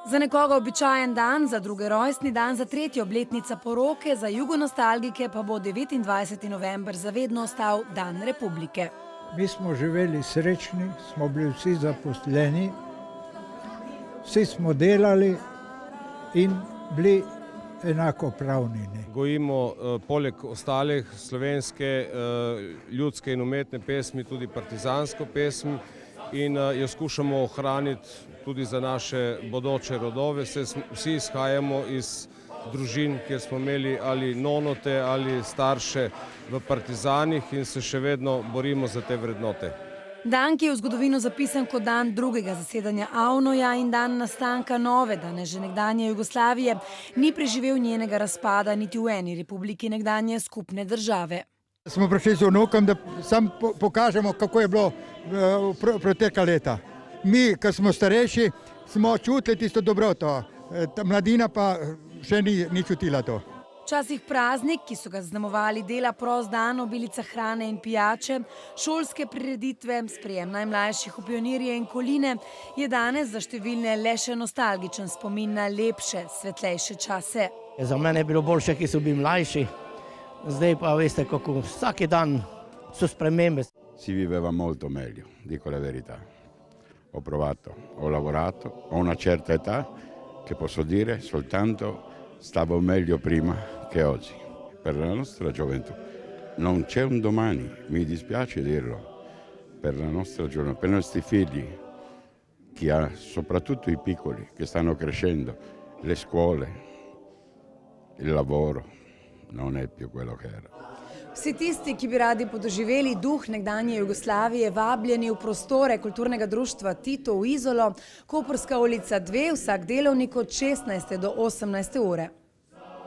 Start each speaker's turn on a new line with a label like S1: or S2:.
S1: Za nekoga običajen dan, za druge rojstni dan, za tretjo obletnica poroke, za jugonostalgike pa bo 29. november zavedno ostal dan republike.
S2: Mi smo živeli srečni, smo bili vsi zaposleni, vsi smo delali in bili enakopravni.
S3: Gojimo poleg ostalih slovenske ljudske in umetne pesmi tudi partizansko pesm in jo skušamo ohraniti tudi za naše bodoče rodove. Vsi izhajamo iz družin, kjer smo imeli ali nonote ali starše v partizanih in se še vedno borimo za te vrednote.
S1: Dan, ki je v zgodovino zapisan kot dan drugega zasedanja AVNO-ja in dan nastanka nove, danes že nekdanje Jugoslavije, ni preživel njenega razpada niti v eni republiki nekdanje skupne države.
S2: Smo prišli z vnukom, da sam pokažemo, kako je bilo pretekla leta. Mi, ki smo starejši, smo čutili tisto dobroto, mladina pa še ni čutila to.
S1: Včasih praznik, ki so ga zaznamovali dela prost dan, obilica hrane in pijače, šolske prireditve, sprejem najmlajših v pionirje in koline, je danes za številne le še nostalgičen spomin na lepše, svetlejše čase.
S4: Za mene je bilo boljše, ki so bili mlajši, zdaj pa veste, kako vsaki dan so spremembe.
S5: Si viveva molto meglio, dico la verità. Ho provato, ho lavorato, ho una certa età che posso dire soltanto stavo meglio prima che oggi. Per la nostra gioventù non c'è un domani, mi dispiace dirlo, per la nostra gioventù, per i nostri figli, soprattutto i piccoli che stanno crescendo, le scuole, il lavoro non è più quello che era.
S1: Vsi tisti, ki bi radi podoživeli duh nekdanje Jugoslavije, vabljeni v prostore kulturnega društva Tito v Izolo, Koprska ulica 2, vsak delovnik od 16. do 18. ure.